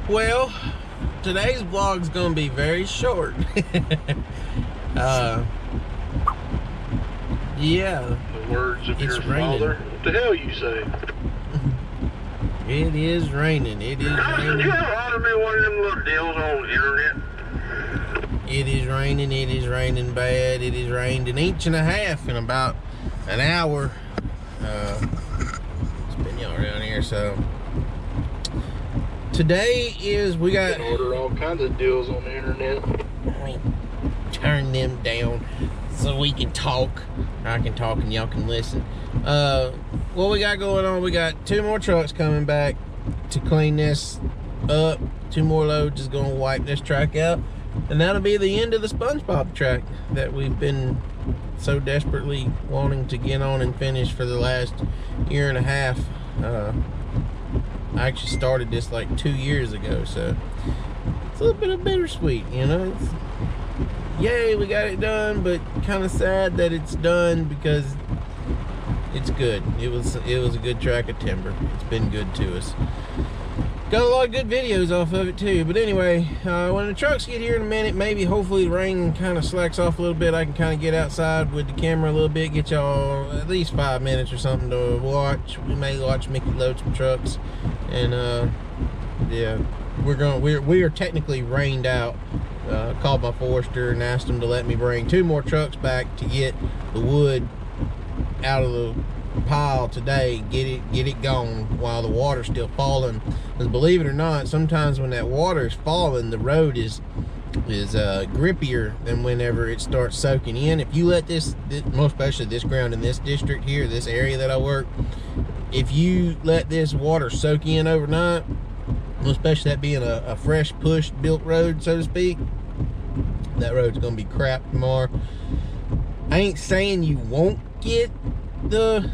Well, today's vlog's gonna be very short. Yeah. The words of your raining. father. What the hell you say? It is raining. It is raining. You ever me one of them little deals on the internet? It is raining. It is raining bad. It has rained an inch and a half in about an hour. It's been y'all around here, so today is we got order all kinds of deals on the internet. Let me turn them down so we can talk. I can talk and y'all can listen. What we got going on, we got 2 more trucks coming back to clean this up. 2 more loads is gonna wipe this track out, and that'll be the end of the SpongeBob track that we've been so desperately wanting to get on and finish for the last year and a half. I actually started this like 2 years ago, so it's a little bit of bittersweet, you know. Yay, we got it done, but kind of sad that it's done because it's good. It was a good track of timber. It's been good to us. Got a lot of good videos off of it too. But anyway, when the trucks get here in a minute, maybe hopefully the rain kind of slacks off a little bit, I can kind of get outside with the camera a little bit, get y'all at least 5 minutes or something to watch. We may watch Mickey load some trucks, and yeah, we are technically rained out. Called my forester and asked him to let me bring 2 more trucks back to get the wood out of the pile today, get it gone while the water's still falling. Because believe it or not, sometimes when that water is falling, the road is grippier than whenever it starts soaking in. If you let this most especially this ground in this district here, this area that I work, if you let this water soak in overnight, especially that being a fresh push built road, so to speak, that road's gonna be crap tomorrow. I ain't saying you won't get the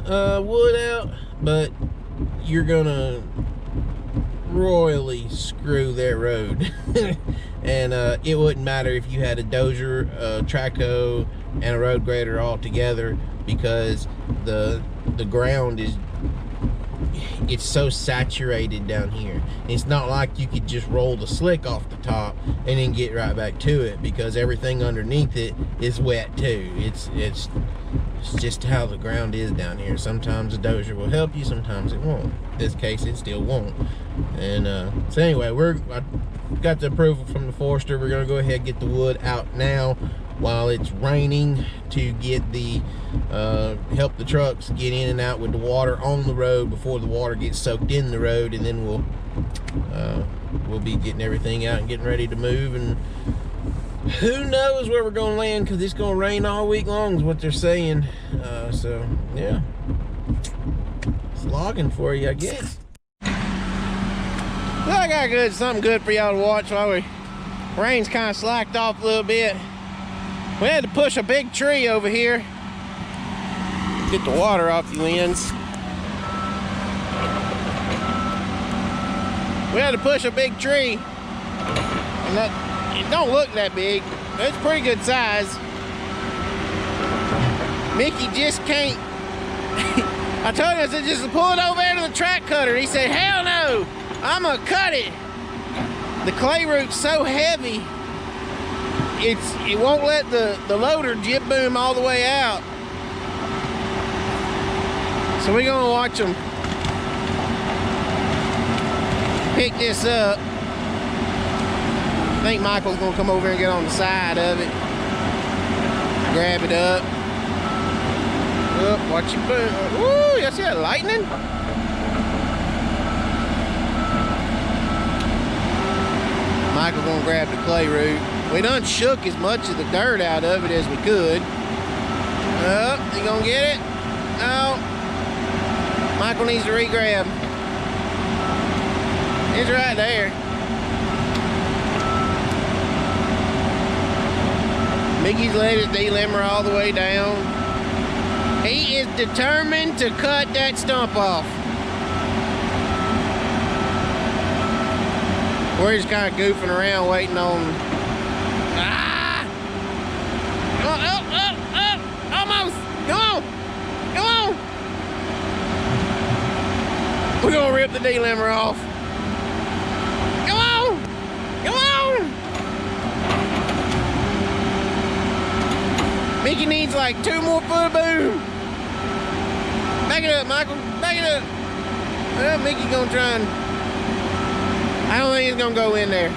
wood out, but you're gonna royally screw that road. And it wouldn't matter if you had a dozer, a traco, and a road grader all together, because the ground is, it's so saturated down here. It's not like you could just roll the slick off the top and then get right back to it, because everything underneath it is wet too. It's just how the ground is down here. Sometimes a dozer will help you, sometimes it won't. In this case, it still won't. And so anyway, I got the approval from the forester. We're gonna go ahead and get the wood out now while it's raining, to get the help the trucks get in and out with the water on the road before the water gets soaked in the road, and then we'll be getting everything out and getting ready to move. And who knows where we're gonna land, because it's gonna rain all week long is what they're saying. So yeah, it's logging for you, I guess. Well, I got something good for y'all to watch while rain's kind of slacked off a little bit. We had to push a big tree over here. Get the water off the lens. We had to push a big tree. And it don't look that big, but it's pretty good size. Mickey just can't. I told him, I said, just pull it over there to the track cutter. He said, hell no, I'm gonna cut it. The clay root's so heavy, it won't let the loader jib boom all the way out. So we're gonna watch them pick this up. I think Michael's gonna come over and get on the side of it, grab it up. Watch it boom. Woo, you see that lightning? Michael's gonna grab the clay root. We done shook as much of the dirt out of it as we could. You gonna get it? No. Michael needs to re-grab. It's right there. Mickey's let his delimber all the way down. He is determined to cut that stump off. We're just kind of goofing around waiting on... Almost! Come on! Come on! We're gonna rip the delimber off. Mickey needs like 2 more foot of boom. Back it up, Michael. Back it up. Well, Mickey's gonna try and... I don't think he's gonna go in there.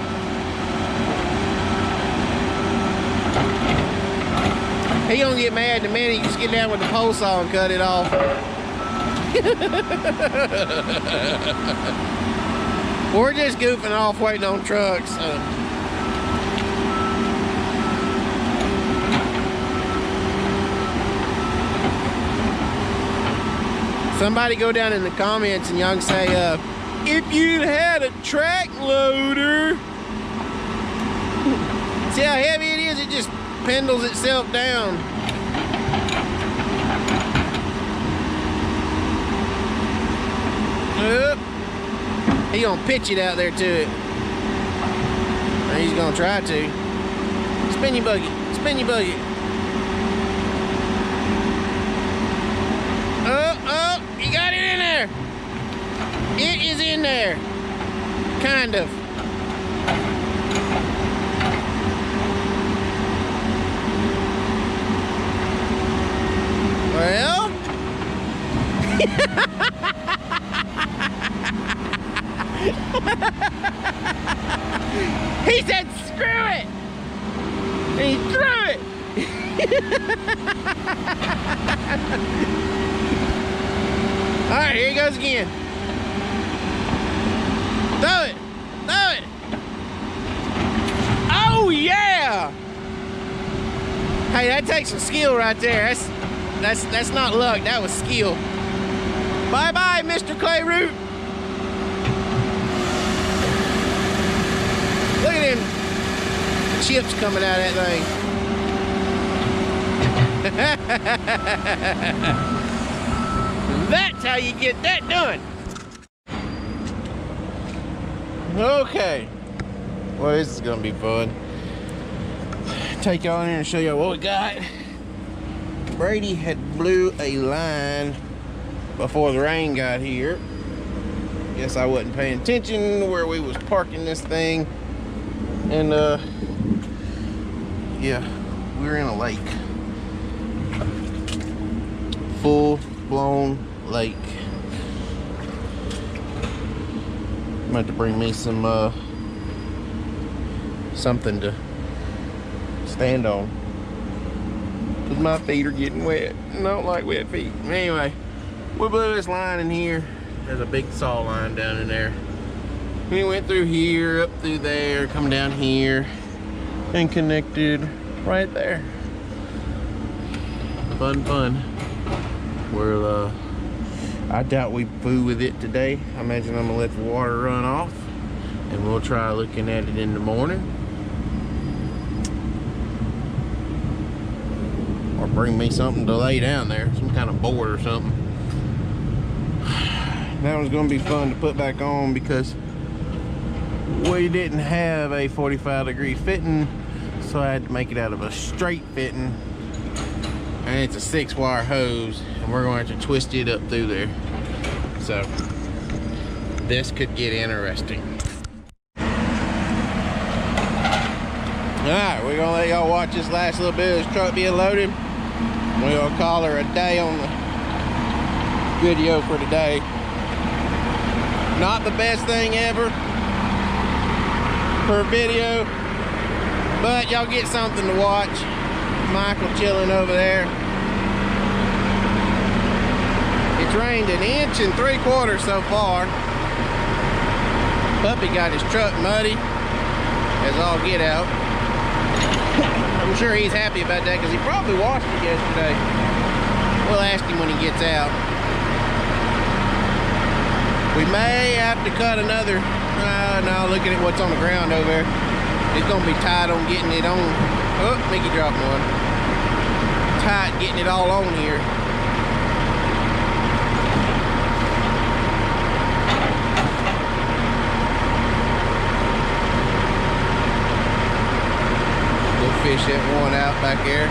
He gonna get mad the minute you just get down with the pole saw and cut it off. We're just goofing off waiting on trucks. Somebody go down in the comments and y'all can say, if you had a track loader, see how heavy it is? It just pendles itself down. He gonna pitch it out there to it. He's gonna try to. Spin your buggy, spin your buggy. Oh, you got it in there. It is in there, kind of. Well, he said screw it, and he threw it. All right, here he goes again. Throw it, throw it. Oh yeah! Hey, that takes some skill right there. That's not luck, that was skill. Bye-bye, Mr. Clay Root. Look at them chips coming out of that thing. That's how you get that done. Okay. Well, this is gonna be fun. Take y'all in here and show y'all what we got. Brady had blew a line before the rain got here. Guess I wasn't paying attention to where we was parking this thing. And yeah, we're in a lake. Full-blown lake. I'm going to have to bring me some something to stand on. Cause my feet are getting wet. I don't like wet feet. Anyway, we blew this line in here. There's a big saw line down in there. We went through here, up through there, come down here, and connected right there. Fun, fun. We're I doubt we flew with it today. I imagine I'm gonna let the water run off, and we'll try looking at it in the morning. Or bring me something to lay down there, some kind of board or something. That was gonna be fun to put back on because we didn't have a 45-degree fitting, so I had to make it out of a straight fitting. And it's a 6-wire hose, and we're going to twist it up through there. So this could get interesting. Alright, we're gonna let y'all watch this last little bit of this truck being loaded. We're gonna call her a day on the video for today. Not the best thing ever for a video, but y'all get something to watch. Michael chilling over there. It's rained 1 3/4 inches so far. Puppy got his truck muddy as all get out. I'm sure he's happy about that because he probably washed it yesterday. We'll ask him when he gets out. We may have to cut another. No, look at what's on the ground over there. It's gonna be tight on getting it on. Oh, Mickey dropped one. Tight getting it all on here. Go fish that one out back there.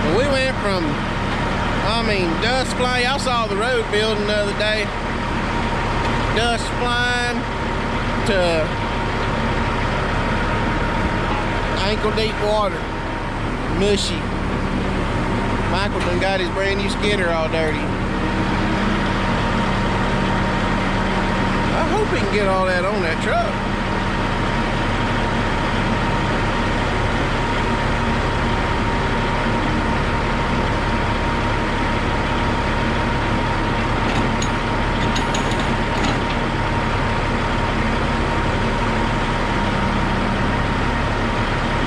Well, we went from, dust flying. Y'all saw the road building the other day. Dust flying to ankle deep water. Mushy. Michael done got his brand new skidder all dirty. I hope he can get all that on that truck.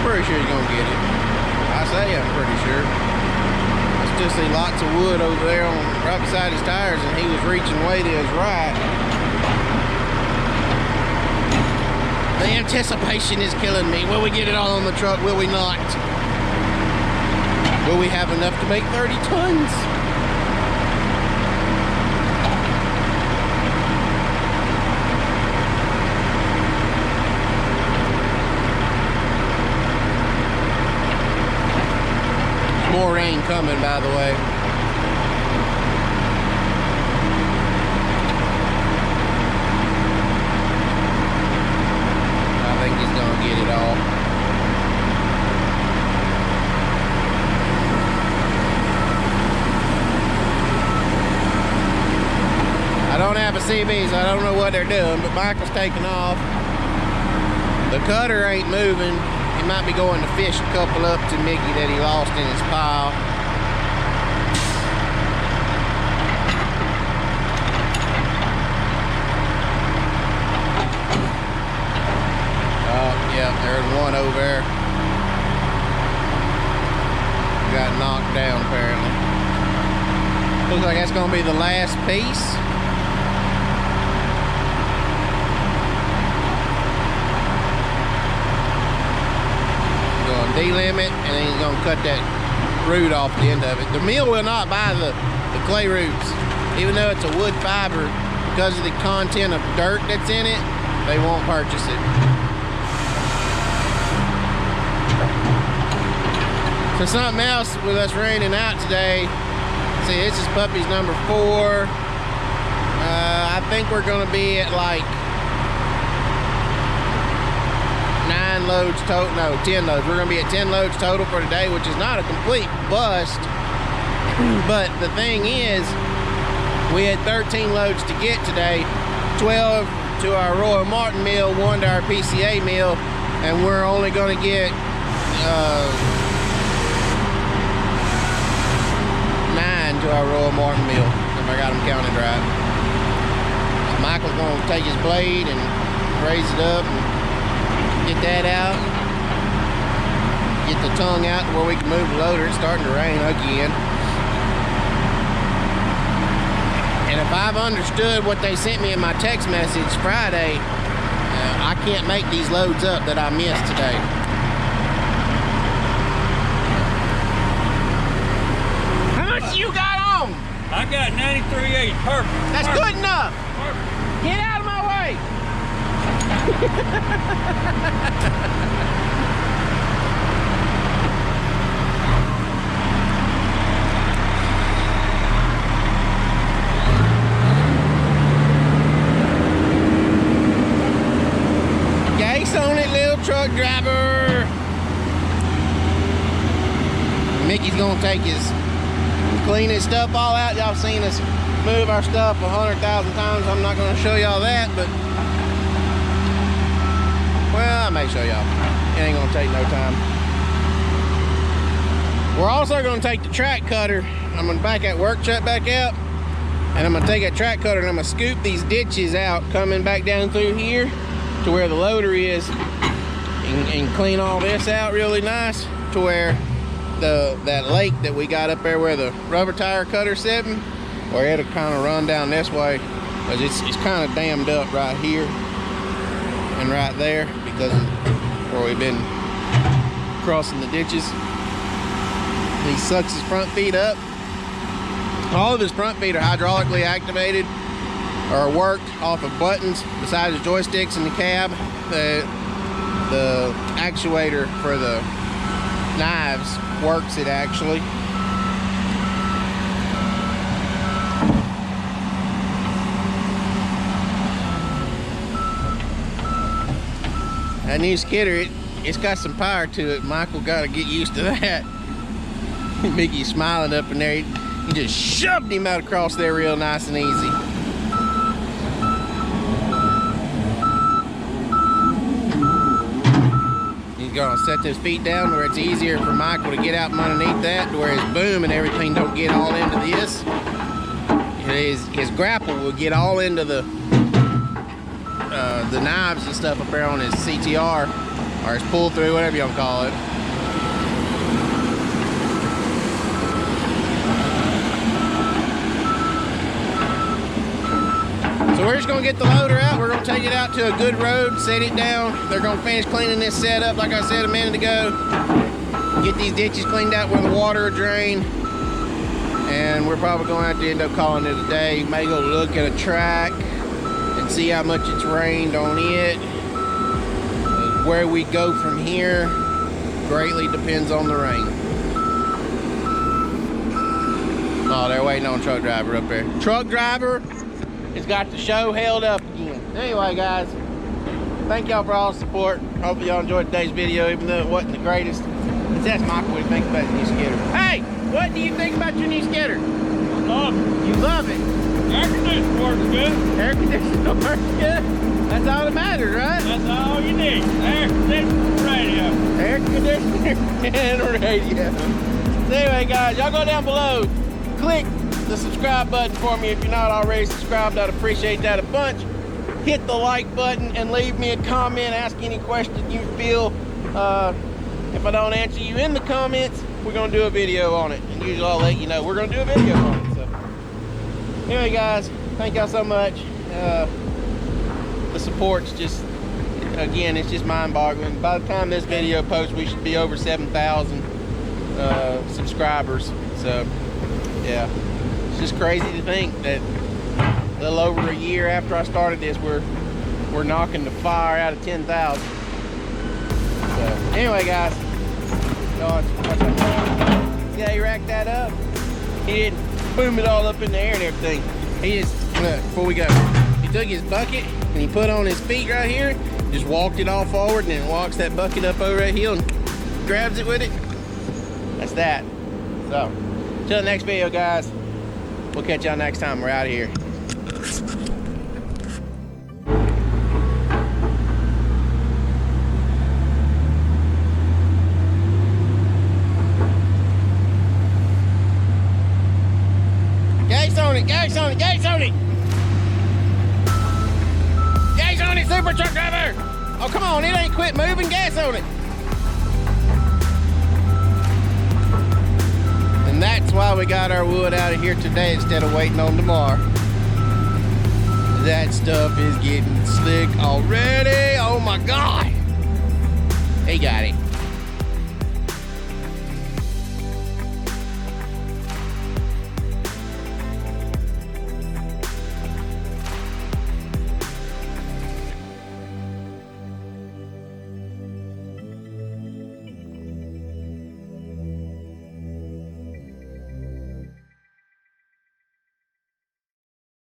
Pretty sure he's gonna get it. I say I'm pretty sure. I still see lots of wood over there on right beside his tires, and he was reaching way to his right. The anticipation is killing me. Will we get it all on the truck? Will we not? Will we have enough to make 30 tons? More rain coming, by the way. I think he's gonna get it all. I don't have a CB, so I don't know what they're doing, but Michael's taking off. The cutter ain't moving. He might be going to fish a couple up to Mickey that he lost in his pile. Oh, yeah, there's one over there. Got knocked down, apparently. Looks like that's going to be the last piece. Delimit, and then he's gonna cut that root off the end of it. The mill will not buy the clay roots, even though it's a wood fiber. Because of the content of dirt that's in it, they won't purchase it. So something else with us raining out today. See, this is puppy's number 4. I think we're gonna be at like 9 loads total, no, 10 loads. We're gonna be at 10 loads total for today, which is not a complete bust. But the thing is, we had 13 loads to get today, 12 to our Royal Martin mill, 1 to our PCA mill, and we're only gonna get 9 to our Royal Martin mill, if I got them counted right. So Michael's gonna take his blade and raise it up and get that out, get the tongue out where we can move the loader. It's starting to rain again. And if I've understood what they sent me in my text message Friday, I can't make these loads up that I missed today. How much you got on? I got 93.8, perfect. That's perfect. good enough. Perfect. Get out of my way. Gas on it, little truck driver. Mickey's gonna take clean his stuff all out. Y'all seen us move our stuff 100,000 times. I'm not gonna show y'all that, but well, I may show y'all. It ain't gonna take no time. We're also gonna take the track cutter. I'm gonna back that work truck back out, and I'm gonna take that track cutter and I'm gonna scoop these ditches out coming back down through here to where the loader is, and clean all this out really nice to where that lake that we got up there where the rubber tire cutter's sitting, where it'll kind of run down this way, because it's kind of dammed up right here and right there because of where we've been crossing the ditches. He sucks his front feet up. All of his front feet are hydraulically activated or worked off of buttons besides the joysticks in the cab. The actuator for the knives works it actually. That new skidder, it's got some power to it. Michael got to get used to that. Mickey's smiling up in there. He just shoved him out across there real nice and easy. He's gonna set his feet down where it's easier for Michael to get out from underneath that, to where his boom and everything don't get all into this. His grapple will get all into the knives and stuff up there on his CTR, or his pull through, whatever you want to call it. So we're just gonna get the loader out. We're gonna take it out to a good road, set it down. They're gonna finish cleaning this setup, like I said a minute ago. Get these ditches cleaned out where the water will drain. And we're probably going to have to end up calling it a day. May go look at a track and see how much it's rained on it. Where we go from here greatly depends on the rain. Oh, they're waiting on truck driver up there. Truck driver has got the show held up again. Anyway, guys, thank y'all for all the support. Hopefully y'all enjoyed today's video, even though it wasn't the greatest. Let's ask Michael what he thinks about the new skidder. Hey, what do you think about your new skidder? Love it. You love it. Air conditioning works good. Air conditioning works good. That's all that matters, right? That's all you need. Air conditioning, radio. Air conditioner and radio. So anyway, guys, y'all go down below. Click the subscribe button for me if you're not already subscribed. I'd appreciate that a bunch. Hit the like button and leave me a comment. Ask any question you feel. If I don't answer you in the comments, we're gonna do a video on it. And usually I'll let you know we're gonna do a video on it. So anyway, guys, thank y'all so much. The support's just, again, it's just mind-boggling. By the time this video posts, we should be over 7,000 subscribers. So yeah, it's just crazy to think that a little over a year after I started this, we're knocking the fire out of 10,000. So anyway, guys, watch that. See how he racked that up? He didn't boom it all up in the air and everything. He just, look, before we go, he took his bucket and he put on his feet right here, just walked it all forward, and then walks that bucket up over that hill and grabs it with it. That's that. So till the next video, guys, we'll catch y'all next time. We're out of here. Gas on it, gas on it, gas on it! Gas on it, super truck driver! Oh, come on, it ain't quit moving, gas on it! And that's why we got our wood out of here today instead of waiting on tomorrow. That stuff is getting slick already. Oh my God! He got it.